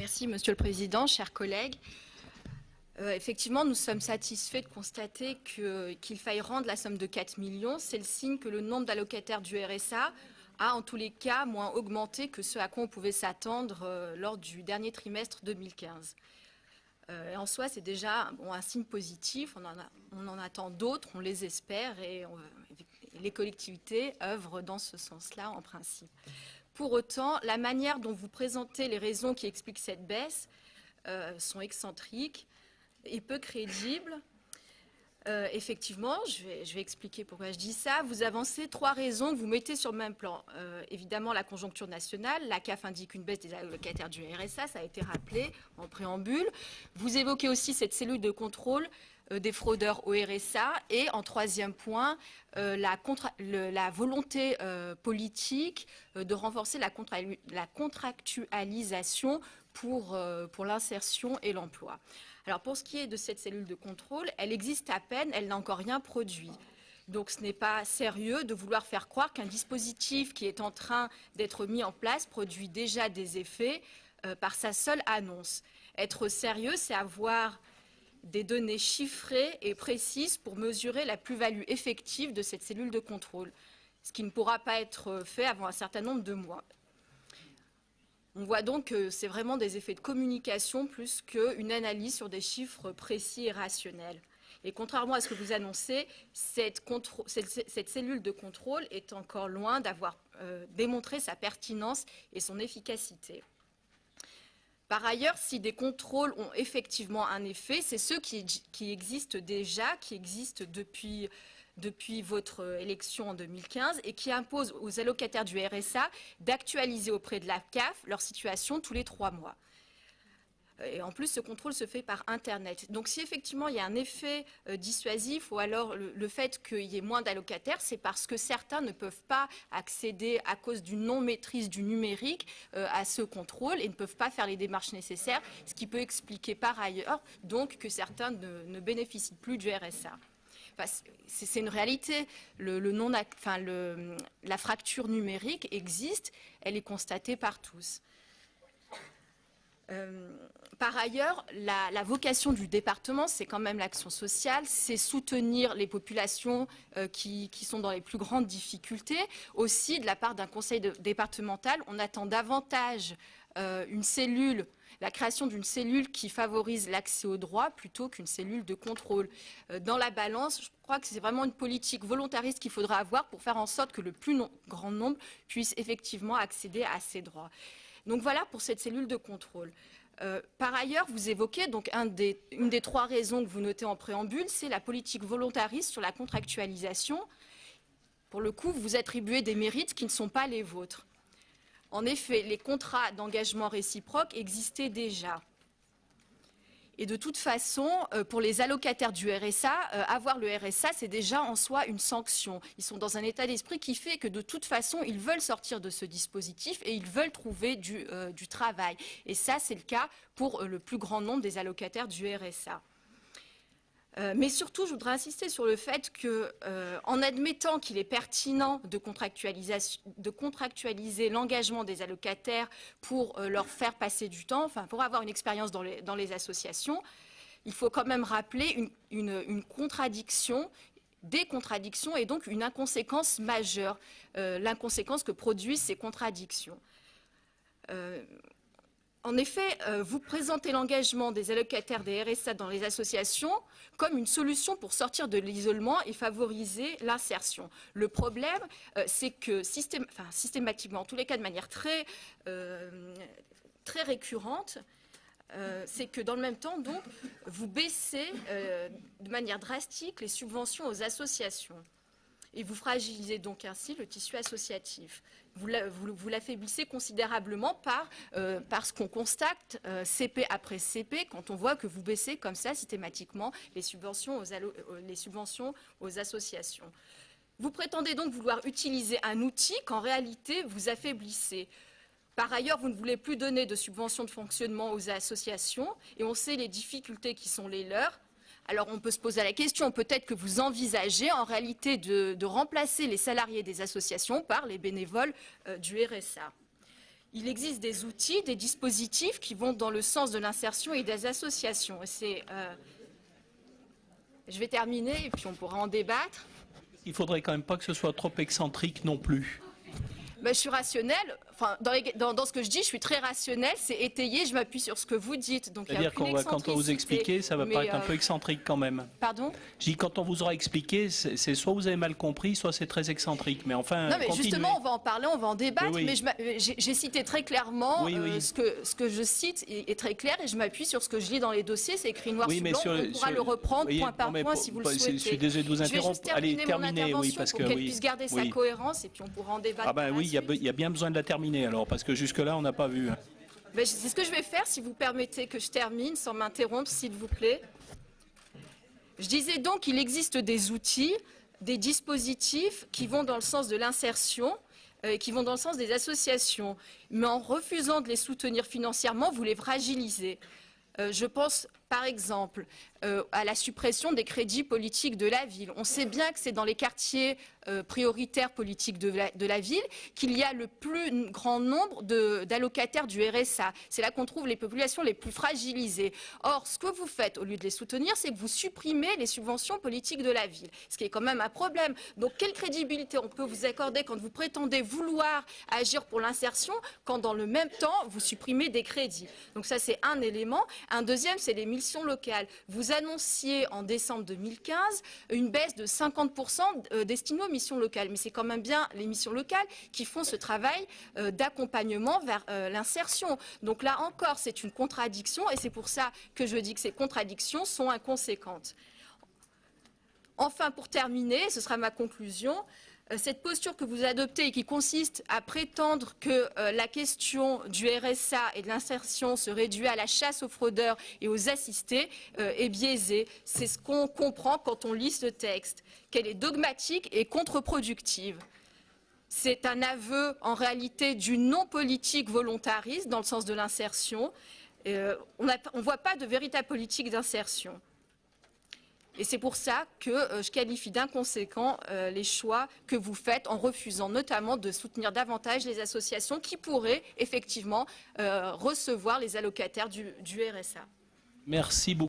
Merci, Monsieur le Président, chers collègues. Effectivement, nous sommes satisfaits de constater qu'il faille rendre la somme de 4 millions. C'est le signe que le nombre d'allocataires du RSA a, en tous les cas, moins augmenté que ce à quoi on pouvait s'attendre lors du dernier trimestre 2015. En soi, c'est déjà un signe positif. On en attend d'autres, on les espère, et les collectivités œuvrent dans ce sens-là, en principe. Pour autant, la manière dont vous présentez les raisons qui expliquent cette baisse sont excentriques et peu crédibles. Effectivement, je vais expliquer pourquoi je dis ça. Vous avancez 3 raisons que vous mettez sur le même plan. Évidemment, la conjoncture nationale. La CAF indique une baisse des allocataires du RSA, ça a été rappelé en préambule. Vous évoquez aussi cette cellule de contrôle des fraudeurs au RSA. Et en 3e point, la volonté politique de renforcer la contractualisation pour l'insertion et l'emploi. Alors pour ce qui est de cette cellule de contrôle, elle existe à peine, elle n'a encore rien produit. Donc ce n'est pas sérieux de vouloir faire croire qu'un dispositif qui est en train d'être mis en place produit déjà des effets par sa seule annonce. Être sérieux, c'est avoir des données chiffrées et précises pour mesurer la plus-value effective de cette cellule de contrôle, ce qui ne pourra pas être fait avant un certain nombre de mois. On voit donc que c'est vraiment des effets de communication plus qu'une analyse sur des chiffres précis et rationnels. Et contrairement à ce que vous annoncez, cette cellule de contrôle est encore loin d'avoir démontré sa pertinence et son efficacité. Par ailleurs, si des contrôles ont effectivement un effet, c'est ceux qui existent déjà, qui existent depuis votre élection en 2015 et qui impose aux allocataires du RSA d'actualiser auprès de la CAF leur situation tous les 3 mois. Et en plus, ce contrôle se fait par Internet. Donc si effectivement il y a un effet dissuasif ou alors le fait qu'il y ait moins d'allocataires, c'est parce que certains ne peuvent pas accéder à cause d'une non-maîtrise du numérique à ce contrôle et ne peuvent pas faire les démarches nécessaires, ce qui peut expliquer par ailleurs donc que certains ne bénéficient plus du RSA. C'est une réalité. La fracture numérique existe, elle est constatée par tous. Par ailleurs, la vocation du département, c'est quand même l'action sociale, c'est soutenir les populations qui sont dans les plus grandes difficultés. Aussi, de la part d'un conseil départemental, on attend davantage la création d'une cellule qui favorise l'accès aux droits plutôt qu'une cellule de contrôle. Dans la balance, je crois que c'est vraiment une politique volontariste qu'il faudra avoir pour faire en sorte que le plus grand nombre puisse effectivement accéder à ces droits. Donc voilà pour cette cellule de contrôle. Par ailleurs, vous évoquez donc une des 3 raisons que vous notez en préambule, c'est la politique volontariste sur la contractualisation. Pour le coup, vous attribuez des mérites qui ne sont pas les vôtres. En effet, les contrats d'engagement réciproque existaient déjà. Et de toute façon, pour les allocataires du RSA, avoir le RSA, c'est déjà en soi une sanction. Ils sont dans un état d'esprit qui fait que de toute façon, ils veulent sortir de ce dispositif et ils veulent trouver du travail. Et ça, c'est le cas pour le plus grand nombre des allocataires du RSA. Mais surtout, je voudrais insister sur le fait qu'en admettant qu'il est pertinent de contractualiser l'engagement des allocataires pour leur faire passer du temps, enfin pour avoir une expérience dans les associations, il faut quand même rappeler une contradiction, des contradictions et donc une inconséquence majeure, l'inconséquence que produisent ces contradictions. En effet, vous présentez l'engagement des allocataires des RSA dans les associations comme une solution pour sortir de l'isolement et favoriser l'insertion. Le problème, c'est que systématiquement, en tous les cas de manière très récurrente, c'est que dans le même temps, donc, vous baissez de manière drastique les subventions aux associations. Et vous fragilisez donc ainsi le tissu associatif. Vous l'affaiblissez considérablement parce qu'on constate CP après CP quand on voit que vous baissez comme ça systématiquement les subventions aux associations. Vous prétendez donc vouloir utiliser un outil qu'en réalité vous affaiblissez. Par ailleurs, vous ne voulez plus donner de subventions de fonctionnement aux associations et on sait les difficultés qui sont les leurs. Alors on peut se poser la question, peut-être que vous envisagez en réalité de remplacer les salariés des associations par les bénévoles du RSA. Il existe des outils, des dispositifs qui vont dans le sens de l'insertion et des associations. Je vais terminer et puis on pourra en débattre. Il faudrait quand même pas que ce soit trop excentrique non plus. Ben, je suis rationnelle. Enfin, dans ce que je dis, je suis très rationnelle. C'est étayé. Je m'appuie sur ce que vous dites. Donc, il y a aucune excentricité. Quand on vous expliquer, ça va paraître un peu excentrique quand même. Pardon ? Je dis quand on vous aura expliqué, c'est soit vous avez mal compris, soit c'est très excentrique. Mais enfin, non, mais continuez. Justement, on va en parler, on va en débattre. Oui. Mais j'ai cité très clairement ce que je cite est très clair et je m'appuie sur ce que je lis dans les dossiers. C'est écrit noir sur blanc. On pourra le reprendre point par point si vous le souhaitez. Je suis désolé de vous interrompre. Allez, terminez. Oui, parce que qu'elle puisse garder sa cohérence et puis on pourra en débattre. Ah ben oui, il y a bien besoin de la terminer alors, parce que jusque-là, on n'a pas vu. Ben, c'est ce que je vais faire, si vous permettez que je termine sans m'interrompre, s'il vous plaît. Je disais donc qu'il existe des outils, des dispositifs qui vont dans le sens de l'insertion, qui vont dans le sens des associations. Mais en refusant de les soutenir financièrement, vous les fragilisez. Je pense, par exemple, à la suppression des crédits politiques de la ville. On sait bien que c'est dans les quartiers prioritaires politiques de la ville qu'il y a le plus grand nombre d'allocataires du RSA. C'est là qu'on trouve les populations les plus fragilisées. Or, ce que vous faites, au lieu de les soutenir, c'est que vous supprimez les subventions politiques de la ville, ce qui est quand même un problème. Donc, quelle crédibilité on peut vous accorder quand vous prétendez vouloir agir pour l'insertion, quand dans le même temps, vous supprimez des crédits? Donc ça, c'est un élément. Un deuxième, c'est les missions locales. Vous annonciez en décembre 2015 une baisse de 50% destinée aux missions locales. Mais c'est quand même bien les missions locales qui font ce travail d'accompagnement vers l'insertion. Donc là encore, c'est une contradiction et c'est pour ça que je dis que ces contradictions sont inconséquentes. Enfin, pour terminer, ce sera ma conclusion, cette posture que vous adoptez et qui consiste à prétendre que la question du RSA et de l'insertion se réduit à la chasse aux fraudeurs et aux assistés est biaisée. C'est ce qu'on comprend quand on lit ce texte, qu'elle est dogmatique et contre-productive. C'est un aveu en réalité du non-politique volontariste dans le sens de l'insertion. On ne voit pas de véritable politique d'insertion. Et c'est pour ça que je qualifie d'inconséquents les choix que vous faites en refusant notamment de soutenir davantage les associations qui pourraient effectivement recevoir les allocataires du RSA. Merci beaucoup.